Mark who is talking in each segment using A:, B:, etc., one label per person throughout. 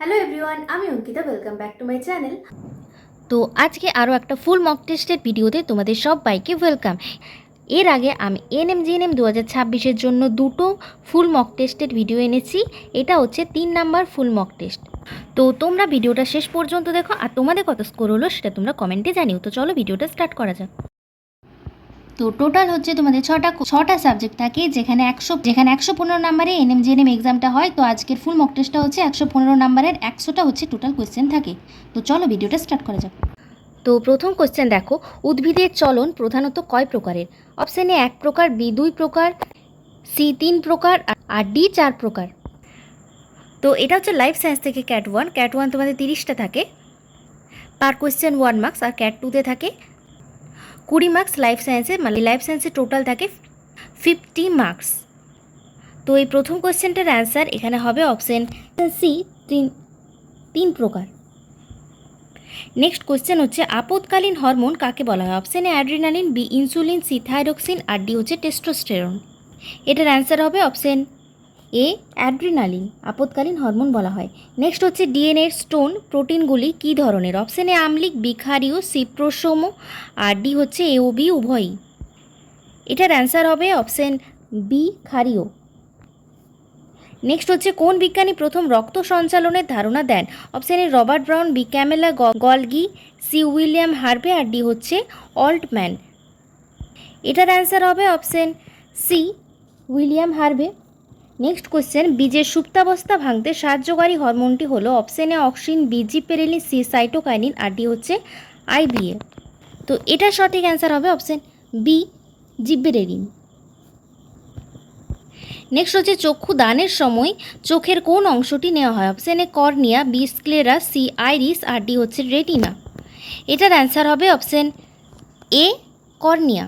A: Hello everyone, আমি Ankita. Welcome back to my channel.
B: তো আজকে আরও একটা ফুল মক টেস্টের ভিডিওতে তোমাদের সবাইকে ওয়েলকাম। এর আগে আমি এনএম-জিএনএম 2026-এর জন্য দুটো ফুল মক টেস্টের ভিডিও এনেছি। এটা হচ্ছে 3 নাম্বার ফুল মক টেস্ট। তো তোমরা ভিডিওটা শেষ পর্যন্ত দেখো, আর তোমাদের কত স্কোর হলো সেটা তোমরা কমেন্টে জানিও। তো চলো ভিডিওটা স্টার্ট করা যাক। তো টোটাল হচ্ছে তোমাদের ছটা সাবজেক্ট থাকে, যেখানে 115 নাম্বারে এনএম-জিএনএম এক্সামটা হয়। তো আজকের ফুল মক টেস্টটা হচ্ছে 115 নাম্বারের, 100টা হচ্ছে টোটাল কোয়েশ্চেন থাকে। তো চলো ভিডিওটা স্টার্ট করা যাক। তো প্রথম কোশ্চেন দেখো, উদ্ভিদের চলন প্রধানত কয় প্রকারের? অপশান এ 1 প্রকার, বি 2 প্রকার, সি 3 প্রকার, আর ডি 4 প্রকার। তো এটা হচ্ছে লাইফ সায়েন্স থেকে ক্যাট 1 তোমাদের 30টা থাকে, পার কোয়েশ্চেন 1 মার্কস। আর ক্যাট 2-তে থাকে 20 মার্কস লাইফ সায়েন্সে, মানে লাইফ সায়েন্সে টোটাল থাকে 50 মার্কস। তো এই প্রথম কোয়েশ্চেনটার অ্যান্সার এখানে হবে অপশান সি, 3 প্রকার। নেক্সট কোয়েশ্চেন হচ্ছে আপদকালীন হরমোন কাকে বলা হয়? Option A adrenaline, B insulin, C thyroxine, আর ডি হচ্ছে টেস্টোস্টেরন। এটার অ্যান্সার হবে অপশান এ অ্যাড্রিনালিন, আপদকালীন হরমোন বলা হয়। নেক্সট হচ্ছে ডিএনএর স্টোন প্রোটিনগুলি কী ধরনের? অপশান এ আমলিক, বি ক্ষারীয়, সি প্রোসোম, আর ডি হচ্ছে এ ও বি উভয়ই। এটার অ্যান্সার হবে অপশান বি ক্ষারীয়। নেক্সট হচ্ছে কোন বিজ্ঞানী প্রথম রক্ত সঞ্চালনের ধারণা দেন? Option A Robert Brown, B Camillo Golgi, C William Harvey, আর ডি হচ্ছে অল্টম্যান। এটার অ্যান্সার হবে option C William Harvey. Next question, বীজের সুপ্তাবস্থা ভাঙতে সাহায্যকারী হরমোনটি হলো? Option A auxin, B gibberellin, C cytokinin, আর ডি হচ্ছে আইবিএ। তো এটার সঠিক অ্যান্সার হবে অপশান বি জিপেরেলিন। নেক্সট হচ্ছে চক্ষু দানের সময় চোখের কোন অংশটি নেওয়া হয়? Option A cornea, B sclera, C iris, আর ডি হচ্ছে রেটিনা। এটার অ্যান্সার হবে অপশান এ কর্নিয়া।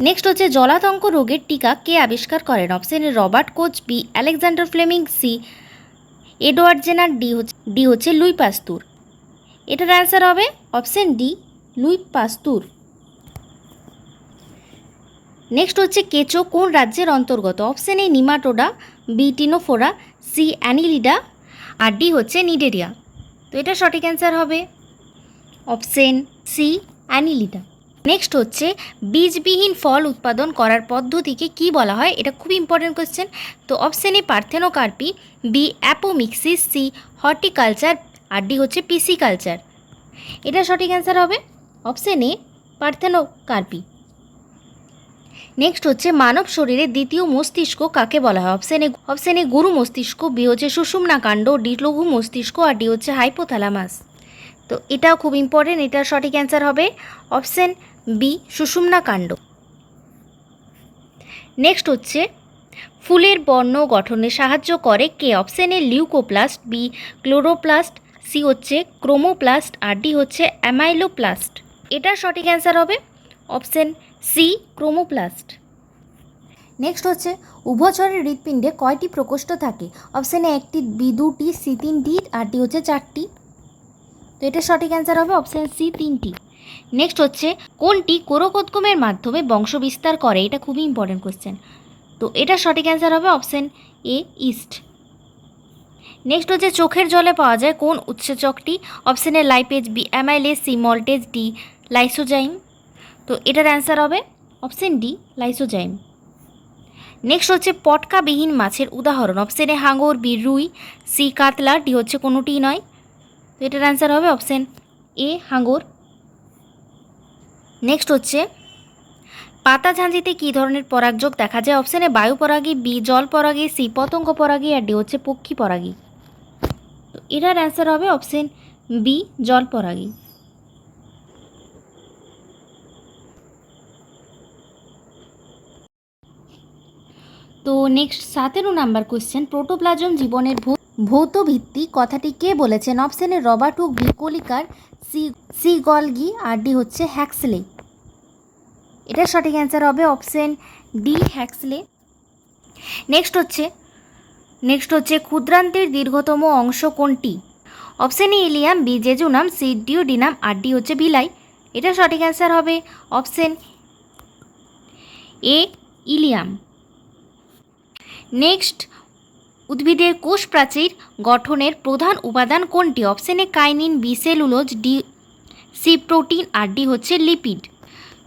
B: নেক্সট হচ্ছে জলাতঙ্ক রোগের টিকা কে আবিষ্কার করেন? Option A Robert Koch, B Alexander Fleming, C Edward Jenner, D হচ্ছে লুই পাস্তুর। এটার অ্যান্সার হবে option D Louis Pasteur. Next হচ্ছে কেঁচো কোন রাজ্যের অন্তর্গত? Option A nematoda, B ctenophora, C annelida, আর ডি হচ্ছে নিডেরিয়া। তো এটা সঠিক অ্যান্সার হবে অপশান সি অ্যানিলিডা। নেক্সট হচ্ছে বীজবিহীন ফল উৎপাদন করার পদ্ধতিকে কি বলা হয়? এটা খুব ইম্পর্টেন্ট কোয়েশ্চেন। তো option A parthenocarpy, B apomixis, C horticulture, আর ডি হচ্ছে পিসিকালচার। এটা সঠিক অ্যান্সার হবে অপশান এ পার্থেনোকার্পি। নেক্সট হচ্ছে মানব শরীরের দ্বিতীয় মস্তিষ্ক কাকে বলা হয়? অপশান এ গুরু মস্তিষ্ক, বি হচ্ছে সুষুম্না কাণ্ড, ডি লঘু মস্তিষ্ক, আর ডি হচ্ছে হাইপোথ্যালামাস। তো এটাও খুব ইম্পর্টেন্ট, এটার সঠিক অ্যান্সার হবে অপশান বি সুষুম্না কাণ্ড। নেক্সট হচ্ছে ফুলের বর্ণ গঠনে সাহায্য করে কে? Option A leucoplast, B chloroplast, C হচ্ছে ক্রোমোপ্লাস্ট, আর ডি হচ্ছে অ্যামাইলোপ্লাস্ট। এটার সঠিক অ্যান্সার হবে অপশান সি ক্রোমোপ্লাস্ট। নেক্সট হচ্ছে উভচরের হৃৎপিণ্ডে কয়টি প্রকোষ্ঠ থাকে? অপশান এ 1টি, বি 2টি, সি 3টি, আর ডি হচ্ছে 4টি। তো এটা সঠিক অ্যান্সার হবে অপশান সি 3টি। নেক্সট হচ্ছে কোনটি কোরকোদ্গমের মাধ্যমে বংশবিস্তার করে? এটা খুবই ইম্পর্টেন্ট কোয়েশ্চেন। তো এটা সঠিক অ্যান্সার হবে অপশান এ ইস্ট। নেক্সট হচ্ছে চোখের জলে পাওয়া যায় কোন উৎসেচকটি? Option A lipase, B amylase, C maltase, D lysozyme. তো এটার অ্যান্সার হবে অপশান ডি লাইসোজাইম। নেক্সট হচ্ছে পটকাবিহীন মাছের উদাহরণ? অপশান এ হাঙর, বি রুই, সি কাতলা, ডি হচ্ছে কোনোটিই নয়। তো এটার অ্যান্সার হবে অপশান এ হাঙর। নেক্সট হচ্ছে পাতা ঝাঁঝিতে কী ধরনের পরাগযোগ দেখা যায়? অপশান এ বায়ু পরাগী, বি জল পরাগী, সি পতঙ্গ পরাগী, আর ডি হচ্ছে পক্ষী পরাগী। তো এটার অ্যান্সার হবে অপশান বি জল পরাগী। তো নেক্সট 17 নাম্বার কোয়েশ্চেন, প্রোটোপ্লাজম জীবনের ভৌত ভিত্তি কথাটি কে বলেছেন? Option A Robert Hooke, B Kolliker, C Golgi, আর ডি হচ্ছে হ্যাক্সলে। এটার সঠিক অ্যান্সার হবে অপশান ডি হ্যাক্সলে। নেক্সট হচ্ছে ক্ষুদ্রান্তের দীর্ঘতম অংশ কোনটি? Option A ileum, B jejunum, C duodenum, আর ডি হচ্ছে বিলাই। এটা সঠিক অ্যান্সার হবে অপশান এ ইলিয়াম। নেক্সট উদ্ভিদের কোষ প্রাচীর গঠনের প্রধান উপাদান কোনটি? অপশন এ কাইনিন, B cellulose, D C protein আর ডি হচ্ছে লিপিড।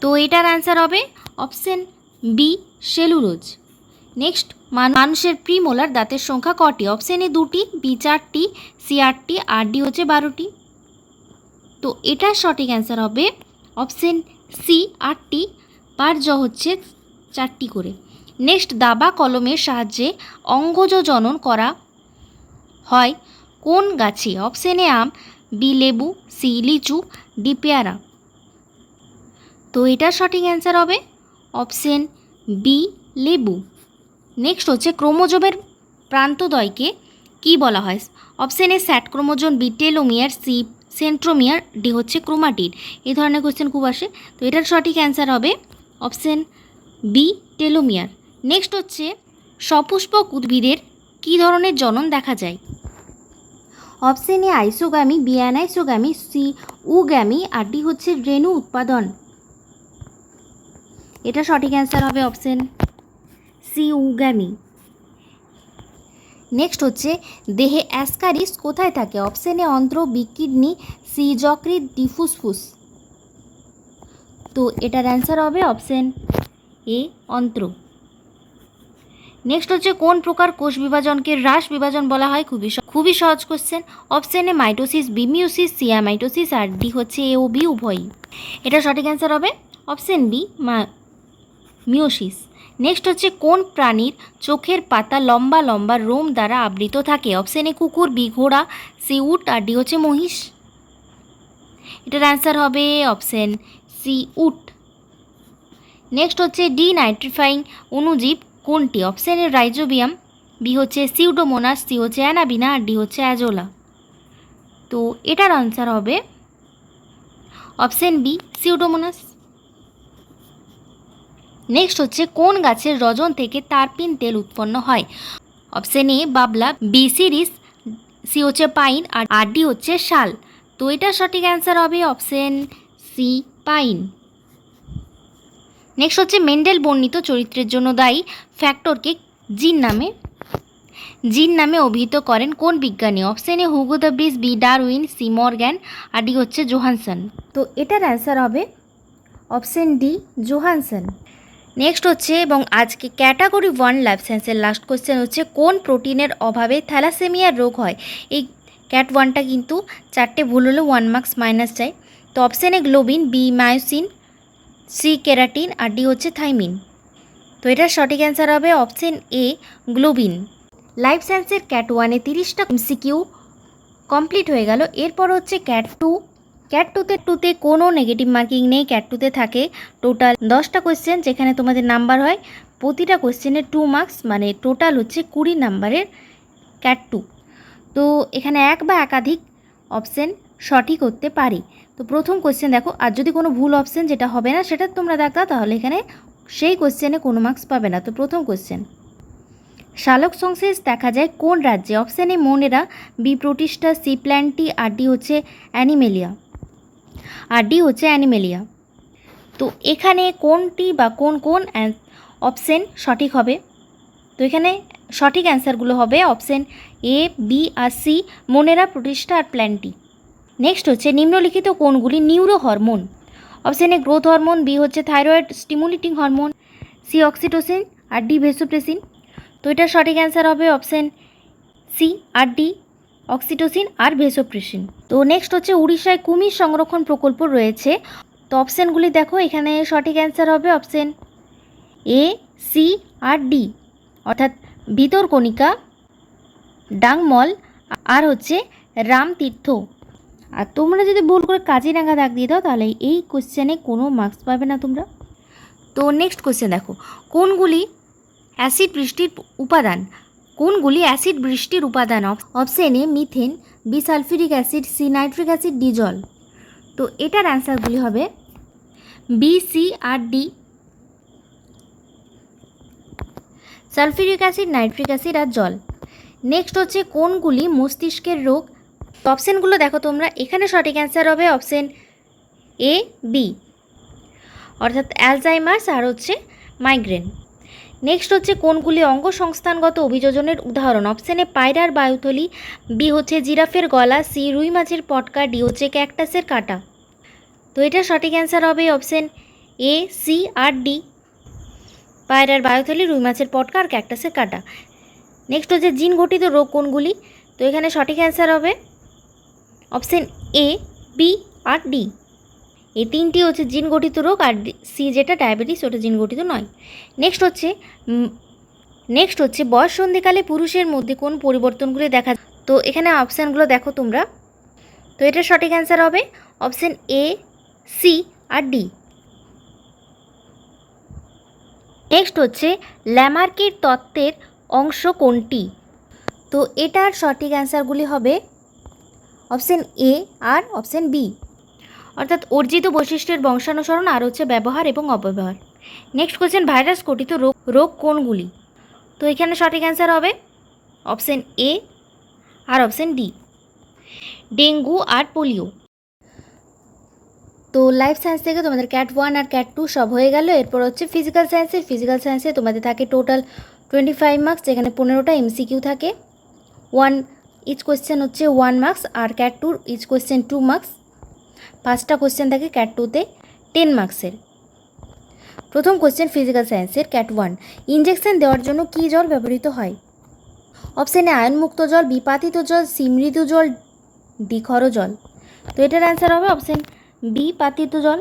B: তো এটার অ্যান্সার হবে অপশন বি সেলুলোজ। নেক্সট, মানুষের প্রিমোলার দাঁতের সংখ্যা কটি? অপশন এ 2টি, বি 4টি, সি 8টি আর ডি হচ্ছে 12টি। তো এটার সঠিক অ্যান্সার হবে অপশন সি 8টি, পার জ হচ্ছে 4টি করে। নেক্সট, দাবা কলমের সাহায্যে অঙ্গজ জনন করা হয় কোন গাছে? অপশন এ আম, বি লেবু, সি লিচু, ডি পেয়ারা। তো এটার সঠিক অ্যান্সার হবে অপশন বি লেবু। নেক্সট হচ্ছে ক্রোমোজোমের প্রান্তদ্বয়কে কি বলা হয়? Option A sat chromosome, B telomere, C centromere, D হচ্ছে ক্রোমাটিড। এই ধরনের কোশ্চেন খুব আসে। তো এটার সঠিক অ্যান্সার হবে অপশন বি টেলোমিয়ার। নেক্সট হচ্ছে সপুষ্পক উদ্ভিদের কী ধরনের জনন দেখা যায়? Option A isogamy, B anisogamy, C oogamy আর ডি হচ্ছে রেণু উৎপাদন। এটা সঠিক অ্যান্সার হবে অপশন সি উগামী। নেক্সট হচ্ছে দেহে অ্যাসকারিস কোথায় থাকে? অপশন এ অন্ত্র, বি কিডনি, সি যকৃৎ, ডি ফুসফুস। তো এটার অ্যান্সার হবে অপশন এ অন্ত্র। নেক্সট হচ্ছে কোন প্রকার কোষ বিভাজনকে হ্রাস বিভাজন বলা হয়? খুবই সহজ question. Option A mitosis, B meiosis, C amitosis আর ডি হচ্ছে এ ও বি উভয়ই। এটা সঠিক অ্যান্সার হবে অপশন বি মিওসিস। নেক্সট হচ্ছে কোন প্রাণীর চোখের পাতা লম্বা লম্বা রোম দ্বারা আবৃত থাকে? অপশন এ কুকুর, বি ঘোড়া, সি উট আর ডি হচ্ছে মহিষ। এটার অ্যান্সার হবে অপশন সি উট। নেক্সট হচ্ছে ডি নাইট্রিফাইং অণুজীব কোনটি? অপশন এ রাইজোবিয়াম, বি হচ্ছে সিউডোমোনাস, সি হচ্ছে অ্যানাবিনা আর ডি হচ্ছে অ্যাজোলা। তো এটার আনসার হবে অপশন বি সিউডোমোনাস। নেক্সট হচ্ছে কোন গাছের রজন থেকে তারপিন তেল উৎপন্ন হয়? অপশন এ বাবলা, বি সিরিস, সি হচ্ছে পাইন আর ডি হচ্ছে শাল। তো এটার সঠিক অ্যান্সার হবে অপশন সি পাইন। নেক্সট হচ্ছে মেন্ডেল বর্ণিত চরিত্রের জন্য দায়ী ফ্যাক্টরকে জিন নামে অভিহিত করেন কোন বিজ্ঞানী? Option A Hugo de Vries, B Darwin, C Morgan আর ডি হচ্ছে জোহানসন। তো এটার অ্যান্সার হবে অপশন ডি জোহানসন। নেক্সট হচ্ছে এবং আজকে ক্যাটাগরি 1 লাইফ সায়েন্সের লাস্ট কোশ্চেন হচ্ছে কোন প্রোটিনের অভাবে থ্যালাসেমিয়ার রোগ হয়? এই ক্যাট 1টা কিন্তু 4টে ভুল হলে 1 মার্কস মাইনাস যায়। তো option A globin, B myosin, C keratin আর ডি হচ্ছে থাইমিন। তো এটার সঠিক অ্যান্সার হবে অপশন এ গ্লোবিন। লাইফ সায়েন্সের ক্যাট 1-এ 30টা এমসিকিউ কমপ্লিট হয়ে গেল। এরপর হচ্ছে ক্যাট 2। ক্যাট 2তে কোনো নেগেটিভ মার্কিং নেই। ক্যাট 2তে থাকে টোটাল 10টা কোয়েশ্চেন, যেখানে তোমাদের নাম্বার হয় প্রতিটা কোয়েশ্চেনের 2 মার্কস, মানে টোটাল হচ্ছে 20 নাম্বারের ক্যাট 2। তো এখানে এক বা একাধিক অপশন সঠিক হতে পারে। তো প্রথম কোয়েশ্চেন দেখো, আর যদি কোনো ভুল অপশন যেটা হবে না সেটা তোমরা দেখো, তাহলে এখানে সেই কোয়েশ্চেনে কোনো মার্কস পাবে না। তো প্রথম কোয়েশ্চেন, শালক সংশ্লেষ দেখা যায় কোন রাজ্যে? Option A Monera, B Protista, C Plantae আর ডি হচ্ছে অ্যানিমেলিয়া। তো এখানে কোনটি বা কোন অপশন সঠিক হবে? তো এখানে সঠিক অ্যান্সারগুলো হবে অপশন এ, বি আর সি, মোনেরা, প্রোটিস্টা আর প্ল্যান্টি। নেক্সট হচ্ছে নিম্নলিখিত কোনগুলি neuro hormone? Option A growth hormone, B হচ্ছে thyroid stimulating hormone, C oxytocin আর ডি ভেসোপ্রেসিন। তো এটার সঠিক অ্যান্সার হবে অপশন সি আর ডি, অক্সিটোসিন আর ভেসোপ্রেসিন। তো নেক্সট হচ্ছে উড়িষ্যায় কুমির সংরক্ষণ প্রকল্প রয়েছে। তো অপশানগুলি দেখো, এখানে সঠিক অ্যান্সার হবে অপশন এ, সি আর ডি, অর্থাৎ ভিতরকণিকা, ডাংমল আর হচ্ছে রামতীর্থ। আর তোমরা যদি ভুল করে কাজিরাঙ্গা দাগ দিয়ে দাও তাহলে এই কোশ্চেনে কোনো মার্কস পাবে না তোমরা। তো নেক্সট কোশ্চেন দেখো, কোনগুলি অ্যাসিড বৃষ্টির উপাদান? Option A methane, B sulphuric acid, C nitric acid, D জল। তো এটার অ্যান্সারগুলি হবে বি, সি আর D, sulphuric acid, nitric acid আর জল। নেক্সট হচ্ছে কোনগুলি মস্তিষ্কের রোগ? অপশানগুলো দেখো তোমরা, এখানে সঠিক অ্যান্সার হবে অপশন এ, বি, অর্থাৎ অ্যালজাইমার্স আর হচ্ছে মাইগ্রেন। নেক্সট হচ্ছে কোনগুলি অঙ্গ সংস্থানগত অভিযোজনের উদাহরণ? অপশন এ পায়রার বায়ুথলি, বি হচ্ছে জিরাফের গলা, সি রুই মাছের পটকা, ডি হচ্ছে ক্যাকটাসের কাঁটা। তো এটা সঠিক অ্যান্সার হবে অপশন এ, সি আর ডি, পায়রার বায়ুথলি, রুই মাছের পটকা আর ক্যাকটাসের কাঁটা। নেক্সট হচ্ছে জিন ঘটিত রোগ কোনগুলি? তো এখানে সঠিক অ্যান্সার হবে অপশন এ, বি আর ডি। এই তিনটি হচ্ছে জিন গঠিত রোগ, আর সি যেটা ডায়াবেটিস ওটা জিন গঠিত নয়। নেক্সট হচ্ছে বয়স সন্ধিকালে পুরুষের মধ্যে কোন পরিবর্তনগুলি দেখা যায়? তো এখানে অপশানগুলো দেখো তোমরা। তো এটা সঠিক অ্যান্সার হবে অপশন এ, সি আর ডি। নেক্সট হচ্ছে ল্যামার্কির তত্ত্বের অংশ কোনটি? তো এটার সঠিক অ্যান্সারগুলি হবে অপশন এ আর অপশন বি, অর্থাৎ অর্জিত বৈশিষ্ট্যের বংশানুসরণ আর হচ্ছে ব্যবহার এবং অপব্যবহার। নেক্সট কোয়েশ্চেন ভাইরাস ঘটিত রোগ কোনগুলি? তো এখানে সঠিক অ্যান্সার হবে অপশন এ আর অপশন ডি, ডেঙ্গু আর পোলিও। তো লাইফ সায়েন্স থেকে তোমাদের ক্যাট 1 আর ক্যাট 2 সব হয়ে গেল। এরপর হচ্ছে ফিজিক্যাল সায়েন্সে তোমাদের থাকে টোটাল 25 মার্কস, যেখানে 15টা এমসিকিউ থাকে। ইচ কোয়েশ্চেন হচ্ছে 1 মার্কস, আর ক্যাট 2 ইচ কোয়েশ্চেন 2 মার্কস। 5টা কোয়েশ্চেন থাকে ক্যাট 2তে 10 মার্কসের। প্রথম কোয়েশ্চেন ফিজিক্যাল সায়েন্সের ক্যাট 1, ইনজেকশন দেওয়ার জন্য কী জল ব্যবহৃত হয়? অপশন এ আয়নমুক্ত জল, বি পাতিত জল, সি মৃদু জল, ডি ক্ষার জল। তো এটার অ্যান্সার হবে অপশন বি পাতিত জল।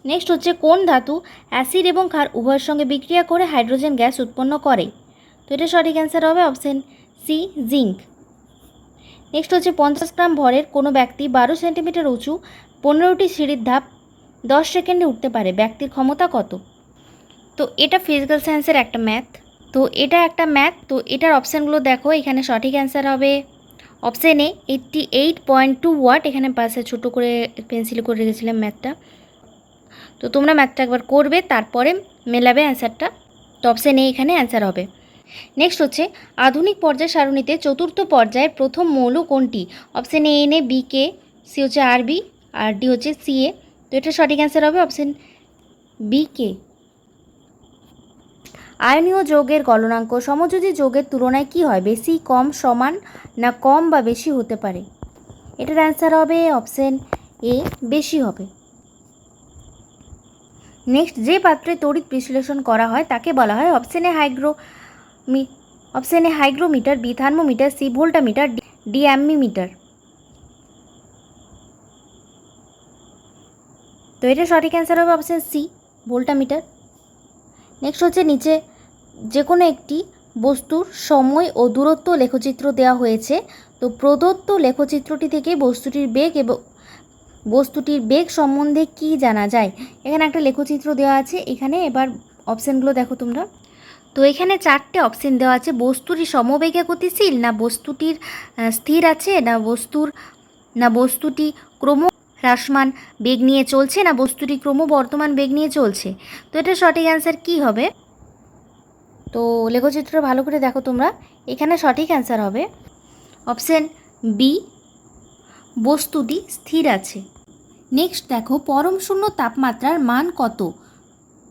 B: নেক্সট হচ্ছে কোন ধাতু অ্যাসিড এবং ক্ষার উভয়ের সঙ্গে বিক্রিয়া করে হাইড্রোজেন গ্যাস উৎপন্ন করে? তো এটা সঠিক অ্যান্সার হবে অপশন সি জিঙ্ক। নেক্সট হচ্ছে 50 গ্রাম ভরের কোনো ব্যক্তি 12 সেন্টিমিটার উঁচু 15টি সিঁড়ির ধাপ 10 সেকেন্ডে উঠতে পারে, ব্যক্তির ক্ষমতা কত? তো এটা ফিজিক্যাল সায়েন্সের একটা ম্যাথ। তো এটার অপশানগুলো দেখো। এখানে সঠিক অ্যান্সার হবে অপশান এ 88.2 ওয়াট। এখানে পাশে ছোটো করে পেন্সিল করে রেখেছিলাম ম্যাথটা। তো তোমরা ম্যাথটা একবার করবে, তারপরে মেলাবে অ্যান্সারটা। তো অপশান এ এখানে অ্যান্সার হবে। নেক্সট হচ্ছে আধুনিক পর্যায় সারণীতে চতুর্থ পর্যায়ের প্রথম মৌল কোনটি? Option A N A, B K, C হচ্ছে আর বি, আর ডি হচ্ছে সি এ। তো এটা সঠিক অ্যান্সার হবে অপশান বি কে। আয়নীয় যৌগের গলনাঙ্ক সমযোজী যৌগের তুলনায় কি হয়? বেশি, কম, সমান, না কম বা বেশি হতে পারে? এটার অ্যান্সার হবে অপশান এ, বেশি হবে। নেক্সট যে পাত্রে তড়িৎ বিশ্লেষণ করা হয় তাকে বলা হয়? Option A hygrometer, B thermometer, C voltameter, D ammeter. তো এটা সঠিক অ্যান্সার হবে অপশান সি ভোল্টামিটার। নেক্সট হচ্ছে নিচে যে কোনো একটি বস্তুর সময় ও দূরত্ব লেখচিত্র দেওয়া হয়েছে। তো প্রদত্ত লেখচিত্রটি থেকে বস্তুটির বেগ সম্বন্ধে কি জানা যায়? এখানে একটা লেখচিত্র দেওয়া আছে। এখানে এবার অপশানগুলো দেখো তোমরা। তো এখানে 4টে অপশান দেওয়া আছে। বস্তুটি সমবেগে গতিশীল, না বস্তুটির স্থির আছে, না বস্তুটি ক্রম হ্রাসমান বেগ নিয়ে চলছে, না বস্তুটি ক্রমবর্ধমান বেগ নিয়ে চলছে। তো এটা সঠিক অ্যান্সার কি হবে? তো লেখচিত্রটা ভালো করে দেখো তোমরা। এখানে সঠিক অ্যান্সার হবে অপশান বি, বস্তুটি স্থির আছে। নেক্সট দেখো পরম শূন্য তাপমাত্রার মান কত?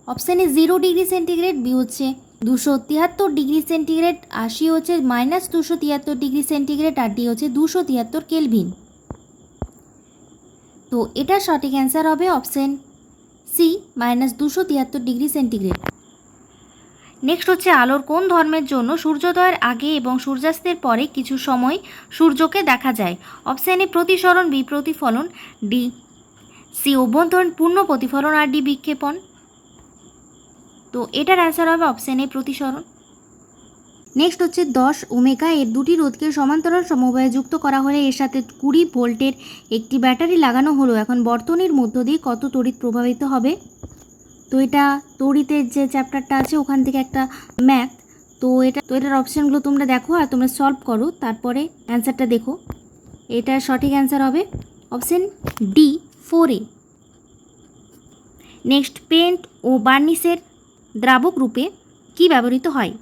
B: Option A 0 degree centigrade, B হচ্ছে 273 ডিগ্রি সেন্টিগ্রেড, আর সি হচ্ছে -273 ডিগ্রি সেন্টিগ্রেড, আর ডি হচ্ছে 273 কেলভিন। তো এটা সঠিক অ্যান্সার হবে option C -273 degree centigrade. Next হচ্ছে আলোর কোন ধর্মের জন্য সূর্যোদয়ের আগে এবং সূর্যাস্তের পরে কিছু সময় সূর্যকে দেখা যায়? অপশান এ প্রতিসরণ, বি প্রতিফলন, ডি সি অভ্যন্তরীণ পূর্ণ প্রতিফলন, আর ডি বিক্ষেপণ। তো এটার অ্যান্সার হবে অপশান এ প্রতিসরণ। নেক্সট হচ্ছে 10 ওমেগা এর দুটি রোধকে সমান্তরাল সমবায়ে যুক্ত করা হলে এর সাথে 20 ভোল্টের একটি ব্যাটারি লাগানো হলো। এখন বর্তনীর মধ্য দিয়ে কত তড়িৎ প্রবাহিত হবে? তো এটা তড়িতের যে চ্যাপ্টারটা আছে ওখান থেকে একটা ম্যাথ। তো এটার অপশানগুলো তোমরা দেখো আর তোমরা সলভ করো, তারপরে অ্যান্সারটা দেখো। এটার সঠিক অ্যান্সার হবে option D 4A। Next paint ও বার্নিশের দ্রাবক রূপে কি ব্যবহৃত হয়?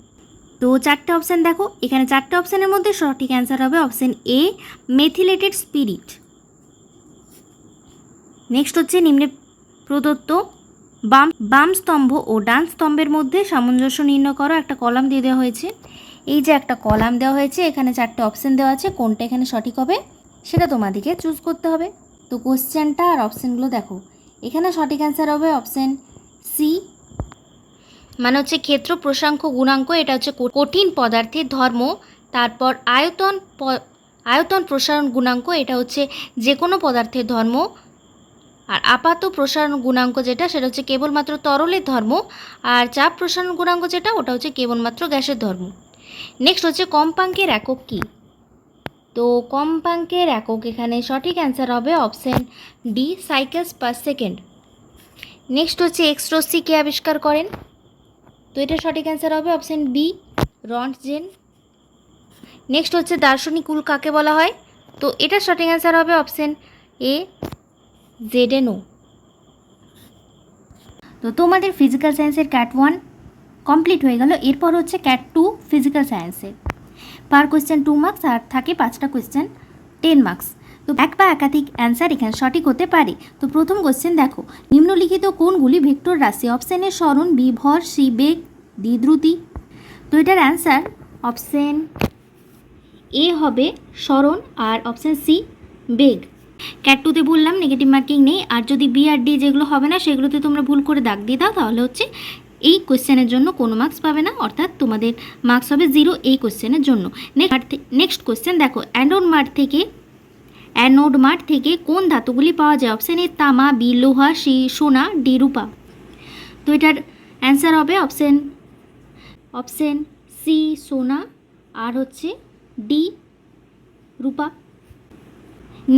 B: তো 4টে অপশান দেখো। এখানে 4টে অপশানের মধ্যে সঠিক অ্যান্সার হবে অপশান এ মেথিলেটেড স্পিরিট। নেক্সট হচ্ছে নিম্নে প্রদত্ত বাম স্তম্ভ ও ডান স্তম্ভের মধ্যে সামঞ্জস্য নির্ণয় করো। একটা কলাম দিয়ে দেওয়া হয়েছে। এই যে একটা কলাম দেওয়া হয়েছে, এখানে 4টে অপশান দেওয়া আছে, কোনটা এখানে সঠিক হবে সেটা তোমাদেরকে চুজ করতে হবে। তো কোশ্চেনটা আর অপশানগুলো দেখো। এখানে সঠিক অ্যান্সার হবে অপশান সি, মানে হচ্ছে ক্ষেত্র প্রসাঙ্ক গুণাঙ্ক, এটা হচ্ছে কঠিন পদার্থের ধর্ম। তারপর আয়তন প্রসারণ গুণাঙ্ক, এটা হচ্ছে যে কোনো পদার্থের ধর্ম। আর আপাত প্রসারণ গুণাঙ্ক যেটা, সেটা হচ্ছে কেবলমাত্র তরলের ধর্ম। আর চাপ প্রসারণ গুণাঙ্ক যেটা, ওটা হচ্ছে কেবলমাত্র গ্যাসের ধর্ম। নেক্সট হচ্ছে কম্পাঙ্কের একক কী? তো কম্পাঙ্কের একক এখানে সঠিক অ্যান্সার হবে option D, cycles per second. Next হচ্ছে এক্স রশ্মি কে আবিষ্কার করেন? তো এটা সঠিক অ্যান্সার হবে অপশান বি, রন্টজেন। নেক্সট হচ্ছে দার্শনিক কুল কাকে বলা হয়? তো এটা সঠিক অ্যান্সার হবে অপশান এ, জেডেনও। তো তোমাদের ফিজিক্যাল সায়েন্সের ক্যাট 1 কমপ্লিট হয়ে গেল। এরপর হচ্ছে ক্যাট 2 ফিজিক্যাল সায়েন্সের। পার কোয়েশ্চেন 2 মার্কস আর থাকে 5টা কোয়েশ্চেন 10 মার্কস। তো এক বা একাধিক অ্যান্সার এখানে সঠিক হতে পারে। তো প্রথম কোয়েশ্চেন দেখো, নিম্নলিখিত কোনগুলি ভেক্টর রাশি? অপশান এ সরণ, বি ভর, সি বেগ, ডি দ্রুতি। তো এটার অ্যান্সার অপশান এ হবে সরণ, আর অপশান সি বেগ। ক্যাট 2তে বললাম নেগেটিভ মার্কিং নেই, আর যদি বি আর ডি যেগুলো হবে না সেগুলোতে তোমরা ভুল করে দাগ দিয়ে দাও, তাহলে হচ্ছে এই কোয়েশ্চেনের জন্য কোনো মার্কস পাবে না, অর্থাৎ তোমাদের মার্কস হবে 0 এই কোয়েশ্চেনের জন্য। নেক্সট কোয়েশ্চেন দেখো, অ্যানোড মাঠ থেকে কোন ধাতুগুলি পাওয়া যায়? অপশান এ তামা, বি লোহা, সি সোনা, ডি রূপা। তো এটার অ্যান্সার হবে অপশান সি সোনা, আর হচ্ছে ডি রূপা।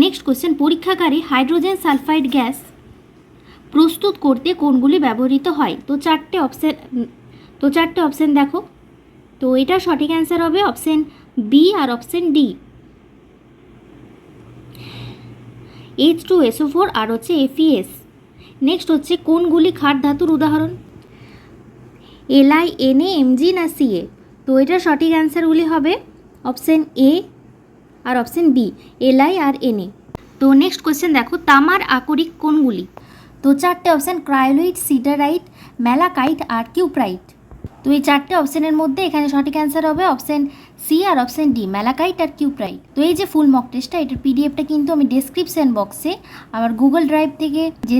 B: নেক্সট কোয়েশ্চেন, পরীক্ষাগারে হাইড্রোজেন সালফাইড গ্যাস প্রস্তুত করতে কোনগুলি ব্যবহৃত হয়? তো চারটে অপশান দেখো। তো এটা সঠিক অ্যান্সার হবে অপশান বি আর অপশান ডি, H2SO4 আর হচ্ছে FeS। নেক্সট হচ্ছে কোনগুলি ক্ষার ধাতুর উদাহরণ? Li, Na, Mg না Ca? তো এটা সঠিক অ্যান্সারগুলি হবে অপশান এ আর অপশান বি, Li আর Na। তো নেক্সট কোয়েশ্চেন দেখো, তামার আকরিক কোনগুলি? তো 4টে অপশান, ক্রায়োলাইট, সিডারাইট, ম্যালাকাইট আর কিউপ্রাইট। তো এই 4টে অপশানের মধ্যে এখানে সঠিক অ্যান্সার হবে অপশান সি আর অপশান ডি, ম্যালাকাইট আর কিউপ্রাইট। তো এই যে ফুল মক টেস্টটা, এটার পিডিএফটা কিন্তু আমি ডেসক্রিপশান বক্সে আমার গুগল ড্রাইভ থেকে যে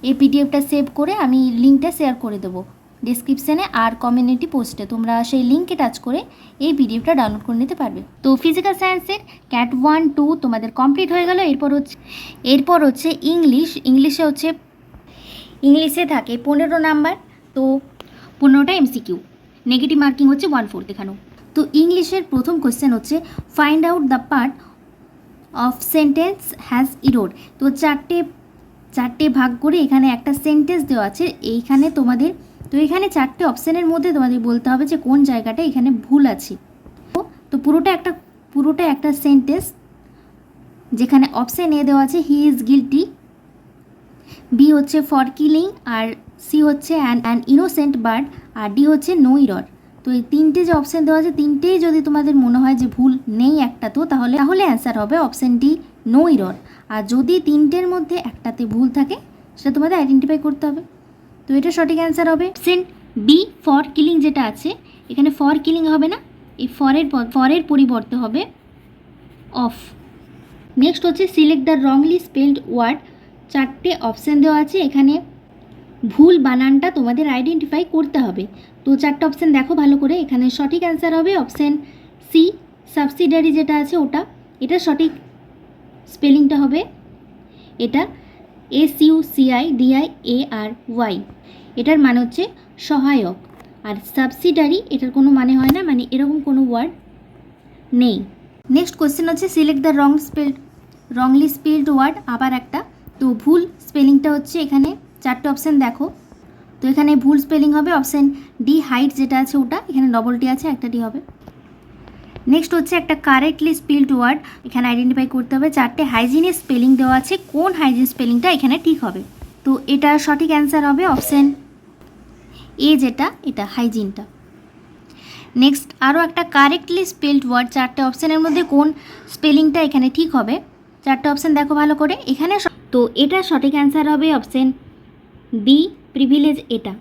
B: এই পিডিএফটা সেভ করে আমি লিঙ্কটা শেয়ার করে দেবো ডেসক্রিপশানে আর কমিউনিটি পোস্টে। তোমরা সেই লিঙ্কে টাচ করে এই পিডিএফটা ডাউনলোড করে নিতে পারবে। তো ফিজিক্যাল সায়েন্সের ক্যাট 1, 2 তোমাদের কমপ্লিট হয়ে গেল। এরপর হচ্ছে ইংলিশে থাকে 15 নাম্বার। তো 15টা এমসিকিউ, নেগেটিভ মার্কিং হচ্ছে 1/4 এখানেও। তো ইংলিশের প্রথম কোয়েশ্চেন হচ্ছে, find out the part of sentence has Erode. তো চারটে ভাগ করে এখানে একটা সেন্টেন্স দেওয়া আছে এইখানে তোমাদের। তো এখানে 4টে অপশানের মধ্যে তোমাদের বলতে হবে যে কোন জায়গাটা এখানে ভুল আছে। তো পুরোটা একটা সেন্টেন্স, যেখানে অপশান এ দেওয়া আছে হি ইজ গিলটি, বি হচ্ছে ফর কিলিং, আর সি হচ্ছে অ্যান ইনোসেন্ট বার্ড, আর ডি হচ্ছে নো ইরর। তো এই 3টে যে অপশান দেওয়া আছে, 3টেই যদি তোমাদের মনে হয় যে ভুল নেই একটা, তো তাহলে অ্যান্সার হবে অপশান ডি, নো ইরর। আর যদি 3টের মধ্যে একটাতে ভুল থাকে সেটা তোমাদের আইডেন্টিফাই করতে হবে। তো এটা সঠিক অ্যান্সার হবে অপশান বি, ফর কিলিং যেটা আছে এখানে ফর কিলিং হবে না, এই ফরের পরিবর্তে হবে অফ। নেক্সট হচ্ছে select the wrongly spelled word. 4টে অপশান দেওয়া আছে, এখানে ভুল বানানটা তোমাদের আইডেন্টিফাই করতে হবে। তো 4টে অপশান দেখো ভালো করে। এখানে সঠিক অ্যান্সার হবে অপশান সি, সাবসিডারি যেটা আছে ওটা। এটা সঠিক স্পেলিংটা হবে এটা SUCIDIARY। এটার মানে হচ্ছে সহায়ক। আর সাবসিডারি এটার কোনো মানে হয় না, মানে এরকম কোনো ওয়ার্ড নেই। নেক্সট কোয়েশ্চেন হচ্ছে select the wrongly spelled word, আবার একটা। তো ভুল স্পেলিংটা হচ্ছে এখানে 4টে অপশান দেখো। তো এখানে ভুল স্পেলিং হবে অপশান ডি, হাইট যেটা আছে ওটা, এখানে ডবল টি আছে, একটা ডি হবে। নেক্সট হচ্ছে একটা কারেক্টলি স্পেলড ওয়ার্ড, এখানে আইডেন্টিফাই করতে হবে। 4টে হাইজিনের স্পেলিং দেওয়া আছে, কোন হাইজিন স্পেলিংটা এখানে ঠিক হবে? তো এটা সঠিক অ্যান্সার হবে অপশান এ, যেটা এটা হাইজিনটা। নেক্সট আরও একটা কারেক্টলি স্পেলড ওয়ার্ড, 4টে অপশানের মধ্যে কোন স্পেলিংটা এখানে ঠিক হবে? 4টে অপশান দেখো ভালো করে এখানে। তো এটা সঠিক অ্যান্সার হবে অপশান বি, প্রিভিলেজ এটা।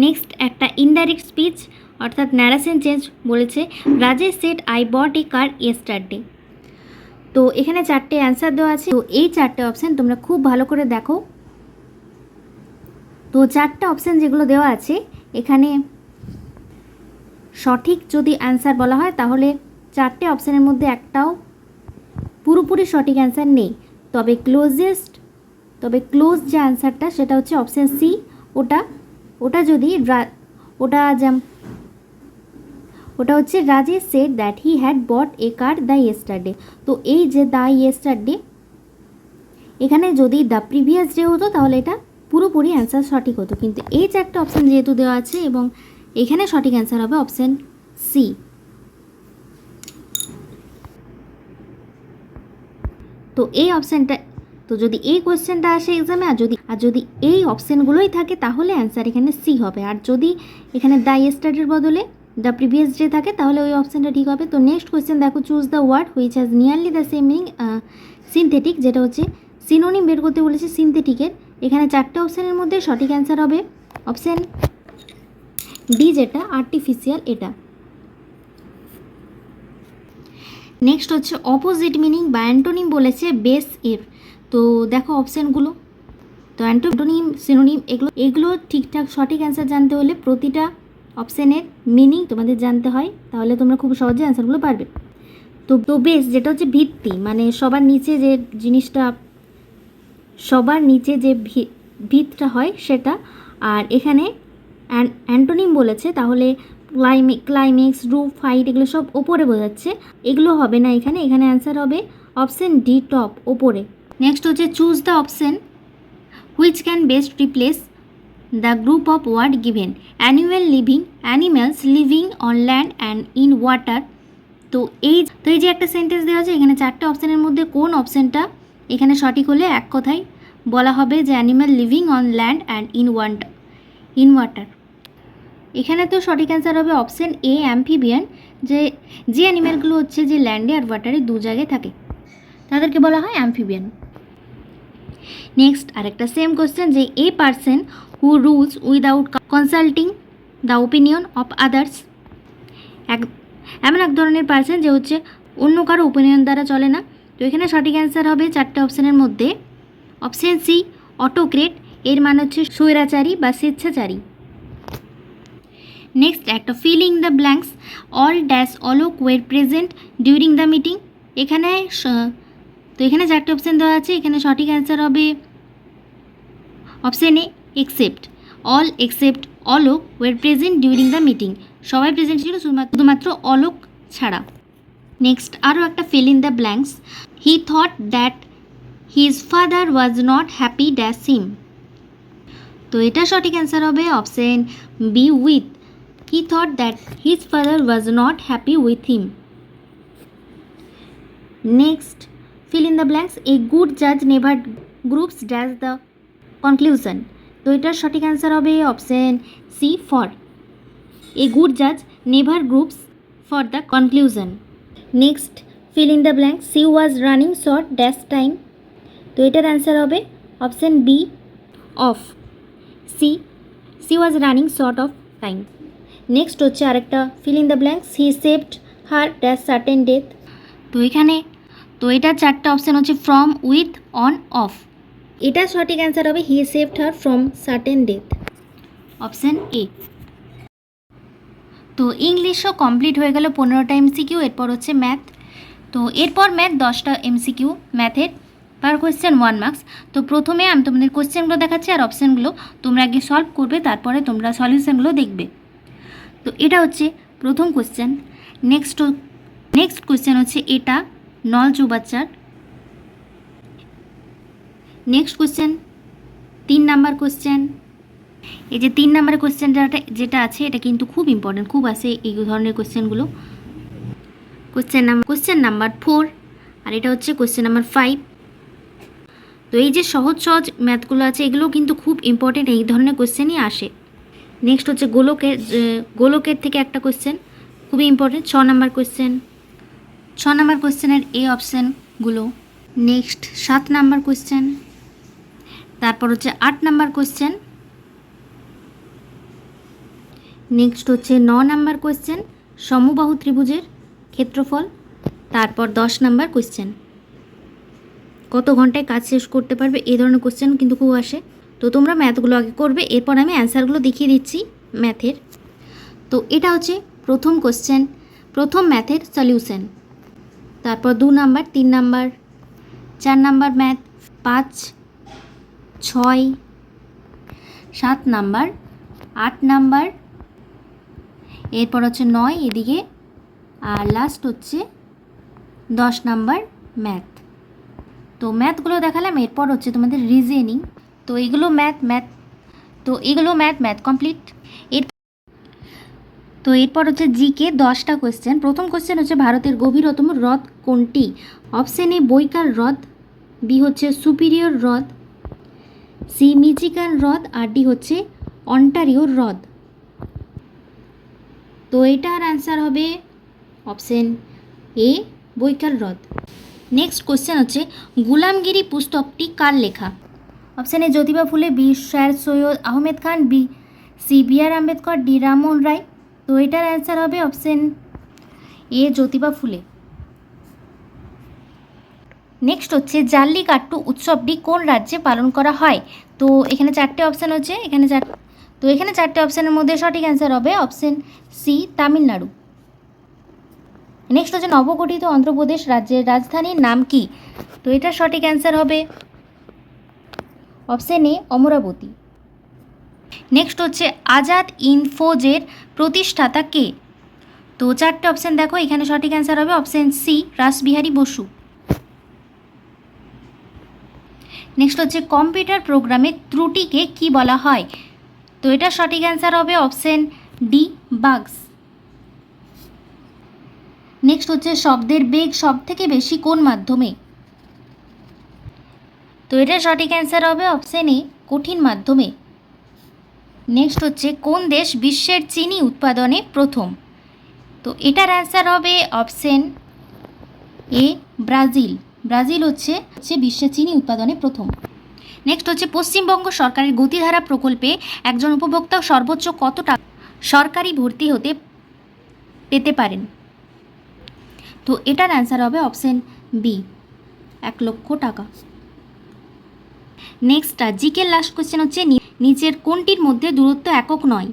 B: নেক্সট একটা ইনডাইরেক্ট স্পিচ অর্থাৎ ন্যারেশন চেঞ্জ বলেছে, Rajesh said I bought a car yesterday. তো এখানে 4টে অ্যান্সার দেওয়া আছে। তো এই 4টে অপশান তোমরা খুব ভালো করে দেখো। তো 4টে অপশান যেগুলো দেওয়া আছে এখানে সঠিক যদি অ্যান্সার বলা হয় তাহলে 4টে অপশানের মধ্যে একটাও পুরোপুরি সঠিক অ্যান্সার নেই। তবে ক্লোজ যে অ্যান্সারটা সেটা হচ্ছে অপশান সি। ওটা হচ্ছে Rajesh said that he had bought a car the yesterday. তো এই যে দ্য ইয়েস্টারডে, এখানে যদি দ্য প্রিভিয়াস ডে হতো তাহলে এটা পুরোপুরি অ্যান্সার সঠিক হতো, কিন্তু এই 4টে অপশান যেহেতু দেওয়া আছে এবং এখানে সঠিক অ্যান্সার হবে অপশান সি। তো এই অপশানটা, তো যদি এই কোয়েশ্চেনটা আসে এক্সামে আর যদি এই অপশানগুলোই থাকে তাহলে অ্যান্সার এখানে সি হবে। আর যদি এখানে দ্য ইয়েস্টারডের বদলে দ্য প্রিভিয়াস ডে থাকে তাহলে ওই অপশানটা ঠিক হবে। তো নেক্সট কোয়েশ্চেন দেখো, choose the word which has nearly the same meaning synthetic, যেটা হচ্ছে সিনোনিম বের করতে বলেছে সিনথেটিকের। এখানে 4টে অপশানের মধ্যে সঠিক অ্যান্সার হবে অপশান ডি, যেটা আর্টিফিশিয়াল এটা। নেক্সট হচ্ছে অপোজিট মিনিং বা অ্যান্টোনিম বলেছে বেস এর। তো দেখো অপশানগুলো, তো অ্যান্টোনিম সিনোনিম এগুলো ঠিকঠাক সঠিক অ্যান্সার জানতে হলে প্রতিটা অপশানের মিনিং তোমাদের জানতে হয়, তাহলে তোমরা খুব সহজে অ্যান্সারগুলো পারবে। তো বেস যেটা হচ্ছে ভিত্তি, মানে সবার নিচে যে জিনিসটা, সবার নিচে যে ভিতটা হয় সেটা। আর এখানে অ্যান্টোনিম বলেছে তাহলে ক্লাইম্যাক্স, রুফ, হাইট এগুলো সব ওপরে বোঝাচ্ছে, এগুলো হবে না এখানে অ্যান্সার হবে অপশান ডি, টপ, ওপরে। নেক্সট হচ্ছে choose the option which can best replace the group of word given, animal living, animals living on land and in water. তো এই যে একটা সেন্টেন্স দেওয়া আছে, এখানে 4টে অপশানের মধ্যে কোন অপশানটা এখানে সঠিক হলে এক কথায় বলা হবে যে animal living on land and in water. এখানে তো সঠিক অ্যান্সার হবে অপশান এ, অ্যাম্ফিবিয়ান, যে অ্যানিম্যালগুলো হচ্ছে যে ল্যান্ডে আর ওয়াটারে দু জায়গায় থাকে তাদেরকে বলা হয় অ্যাম্ফিবিয়ান। নেক্সট আরেকটা সেম কোয়েশ্চেন, যে a person who rules without consulting the opinion of others, এমন এক ধরনের পার্সন যে হচ্ছে অন্য কারো ওপিনিয়ন দ্বারা চলে না। তো এখানে সঠিক অ্যান্সার হবে 4টে অপশানের মধ্যে অপশান সি, অটোক্রেট, এর মানে হচ্ছে স্বৈরাচারী বা স্বেচ্ছাচারী। নেক্সট একটা filling the blanks, all dash Alok were present during the meeting. এখানে 4টে অপশান দেওয়া আছে, এখানে সঠিক অ্যান্সার হবে option A, except, all except Alok were present during the meeting, সবাই প্রেজেন্ট ছিল শুধুমাত্র অলোক ছাড়া। নেক্সট আরও একটা fill in the blanks, he thought that his father was not happy dash him. তো এটা সঠিক অ্যান্সার হবে option B, with, he thought that his father was not happy with him. Next fill in the blanks, a good জাজ never groups dash the conclusion. তো এটার সঠিক answer হবে option C, for, a good জাজ never groups for the conclusion. Next fill in the blanks, she was running short dash time. তো এটার answer হবে option B, of, she was running short of time. Next হচ্ছে আরেকটা fill in the blanks, he saved her dash certain death. তো এটার 4টে option হচ্ছে from, with, on, of. এটা সঠিক অ্যান্সার হবে হি saved her from certain death, option A. তো ইংলিশও complete হয়ে গেল 15টা এমসিকিউ। এরপর হচ্ছে ম্যাথ। তো এরপর ম্যাথ 10টা এমসিকিউ, ম্যাথের পার কোয়েশ্চেন 1 মার্কস। তো প্রথমে আমি তোমাদের কোয়েশ্চেনগুলো দেখাচ্ছি আর অপশানগুলো তোমরা আগে সলভ করবে, তারপরে তোমরা সলিউশনগুলো দেখবে। তো এটা হচ্ছে প্রথম কোয়েশ্চেন। নেক্সট কোয়েশ্চেন হচ্ছে এটা নল চৌবাচ্চার। Next question 3 number question. এই যে 3 নাম্বার কোয়েশ্চেনটা যেটা আছে এটা কিন্তু খুব ইম্পর্টেন্ট, খুব আসে এই ধরনের কোয়েশ্চেনগুলো। কোয়েশ্চেন নাম্বার 4, আর এটা হচ্ছে কোয়েশ্চেন নাম্বার 5। তো এই যে সহজ ম্যাথগুলো আছে এগুলো কিন্তু খুব ইম্পর্টেন্ট, এই ধরনের কোয়েশ্চেনই আসে। নেক্সট হচ্ছে গোলকের থেকে একটা কোয়েশ্চেন খুবই ইম্পর্টেন্ট, 6 নাম্বার কোয়েশ্চেন। 6 নাম্বার কোয়েশ্চেনের এই অপশানগুলো। Next 7 number question. তারপর হচ্ছে 8 নাম্বার কোয়েশ্চেন। নেক্সট হচ্ছে 9 নাম্বার কোয়েশ্চেন, সমবাহু ত্রিভুজের ক্ষেত্রফল। তারপর 10 নাম্বার কোয়েশ্চেন, কত ঘন্টায় কাজ শেষ করতে পারবে, এই ধরনের কোয়েশ্চেন কিন্তু খুব আসে। তো তোমরা ম্যাথগুলো আগে করবে, এরপর আমি অ্যান্সারগুলো দেখিয়ে দিচ্ছি ম্যাথের। তো এটা হচ্ছে প্রথম কোয়েশ্চেন, প্রথম ম্যাথের সলিউশন। তারপর 2 number, 3 number, 4 number math, 5, 6, 7 number, 8 number, এরপর হচ্ছে 9 এদিকে, আর লাস্ট হচ্ছে 10 নাম্বার ম্যাথ। তো ম্যাথগুলো দেখালাম, এরপর হচ্ছে তোমাদের রিজনিং। তো এগুলো ম্যাথ কমপ্লিট। এরপর হচ্ছে জিকে 10টা কোয়েশ্চেন। প্রথম কোয়েশ্চেন হচ্ছে ভারতের গভীরতম হ্রদ কোনটি? অপশন এ বৈকাল হ্রদ, বি হচ্ছে সুপিরিয়র হ্রদ, সি মিচিগান হ্রদ, আর ডি হচ্ছে অন্টারিও হ্রদ। তো এটার অ্যান্সার হবে অপশন এ বৈকাল হ্রদ। নেক্সট কোয়েশ্চেন হচ্ছে গুলামগিরি পুস্তকটি কার লেখা? অপশন এ জ্যোতিবা ফুলে, B sir Syed Ahmed Khan, B C B আর আম্বেদকর, ডি রামমোহন রায়। তো এটার অ্যান্সার হবে অপশন এ জ্যোতিবা ফুলে। নেক্সট হচ্ছে জাল্লিকাট্টু উৎসবটি কোন রাজ্যে পালন করা হয়? তো এখানে 4টে অপশান হচ্ছে, এখানে 4টে অপশানের মধ্যে সঠিক অ্যান্সার হবে অপশন সি তামিলনাড়ু। নেক্সট হচ্ছে নবগঠিত অন্ধ্রপ্রদেশ রাজ্যের রাজধানীর নাম কি? তো এটার সঠিক অ্যান্সার হবে অপশন এ অমরাবতী। নেক্সট হচ্ছে আজাদ ইনফোজের প্রতিষ্ঠাতা কে? তো 4টে অপশান দেখো, এখানে সঠিক অ্যান্সার হবে option C Rashbehari Bose. Next হচ্ছে কম্পিউটার প্রোগ্রামের ত্রুটিকে কি বলা হয়? তো এটার সঠিক অ্যান্সার হবে অপশন ডি বাগস। নেক্সট হচ্ছে শব্দের বেগ সব থেকে বেশি কোন মাধ্যমে? তো এটার সঠিক অ্যান্সার হবে অপশন এ কঠিন মাধ্যমে। নেক্সট হচ্ছে কোন দেশ বিশ্বের চিনি উৎপাদনে প্রথম? তো এটার অ্যান্সার হবে অপশন এ ব্রাজিল। ব্রাজিল হচ্ছে বিশ্বের চিনি উৎপাদনে প্রথম। নেক্সট হচ্ছে পশ্চিমবঙ্গ সরকারের গতিধারা প্রকল্পে একজন উপভোক্তা সর্বোচ্চ কত টাকা সরকারি ভর্তি হতে পেতে পারেন? তো এটার অ্যান্সার হবে অপশন বি 1 লক্ষ টাকা। নেক্সট জিকের লাস্ট কোয়েশ্চেন হচ্ছে নিচের কোনটির মধ্যে দূরত্ব একক নয়?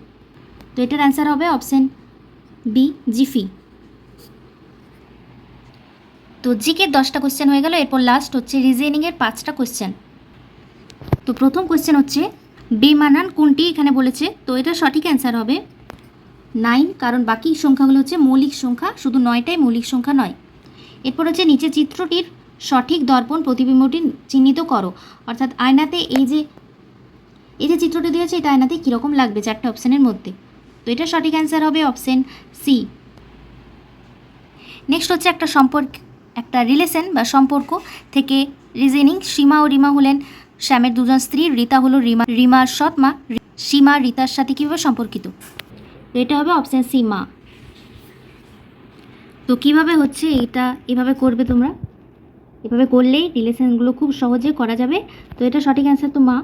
B: তো এটার অ্যান্সার হবে অপশন বি জিফি। তো জিকের 10টা কোয়েশ্চেন হয়ে গেল, এরপর লাস্ট হচ্ছে রিজনিংয়ের 5টা কোয়েশ্চেন। তো প্রথম কোয়েশ্চেন হচ্ছে বেমানান কোনটি এখানে বলেছে? তো এটা সঠিক অ্যান্সার হবে 9, কারণ বাকি সংখ্যাগুলো হচ্ছে মৌলিক সংখ্যা, শুধু 9টাই মৌলিক সংখ্যা নয়। এরপর হচ্ছে নিচে চিত্রটির সঠিক দর্পণ প্রতিবিম্বটি চিহ্নিত করো, অর্থাৎ আয়নাতে এই যে চিত্রটি দিয়েছে এটা আয়নাতে কীরকম লাগবে 4টে অপশানের মধ্যে। তো এটা সঠিক অ্যান্সার হবে অপশন সি। নেক্সট হচ্ছে একটা রিলেশন বা সম্পর্ক থেকে রিজনিং। সীমা ও রিমা হলেন শ্যামের দুজন স্ত্রী, রীতা হলো রিমার সৎ মা, সীমা রীতার সাথে কীভাবে সম্পর্কিত? তো এটা হবে অপশান সি মা। তো কীভাবে হচ্ছে এটা এভাবে করবে তোমরা, এভাবে করলেই রিলেশনগুলো খুব সহজে করা যাবে। তো এটা সঠিক অ্যান্সার তো মা।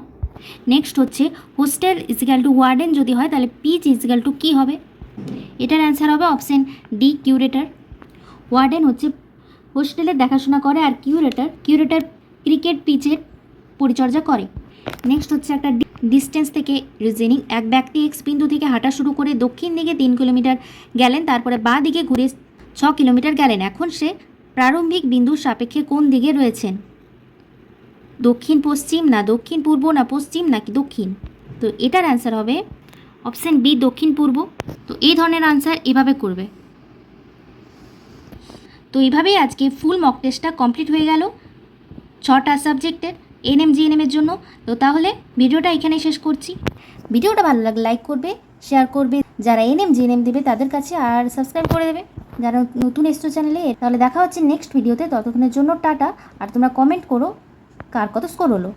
B: নেক্সট হচ্ছে হোস্টেল ইজিক্যাল টু ওয়ার্ডেন যদি হয় তাহলে পিচ ইজিক্যাল টু কী হবে? এটার অ্যান্সার হবে অপশান ডি কিউরেটর। ওয়ার্ডেন হচ্ছে হোস্টেলের দেখাশোনা করে, আর কিউরেটর ক্রিকেট পিচের পরিচর্যা করে। নেক্সট হচ্ছে একটা ডিস্টেন্স থেকে রিজনিং। এক ব্যক্তি এক্স বিন্দু থেকে হাঁটা শুরু করে দক্ষিণ দিকে 3 কিলোমিটার গেলেন, তারপরে বাঁ দিকে ঘুরে 6 কিলোমিটার গেলেন। এখন সে প্রারম্ভিক বিন্দুর সাপেক্ষে কোন দিকে রয়েছেন? দক্ষিণ পশ্চিম, না দক্ষিণ পূর্ব, না পশ্চিম, নাকি দক্ষিণ? তো এটার অ্যান্সার হবে অপশান বি দক্ষিণ পূর্ব। তো এই ধরনের আনসার এভাবে করবে। তো এইভাবেই আজকে ফুল মক টেস্টটা কমপ্লিট হয়ে গেল 6টা সাবজেক্টের এনএম জিএনএমের জন্য। তো তাহলে ভিডিওটা এখানে শেষ করছি। ভিডিওটা ভালো লাগলে লাইক করবে, শেয়ার করবে, যারা এনএম জিএনএম দেবে তাদের কাছে, আর সাবস্ক্রাইব করে দেবে যারা নতুন এসছো চ্যানেলে। তাহলে দেখা হচ্ছে নেক্সট ভিডিওতে, ততক্ষণের জন্য টাটা। আর তোমরা কমেন্ট করো কার কত স্কোর হলো।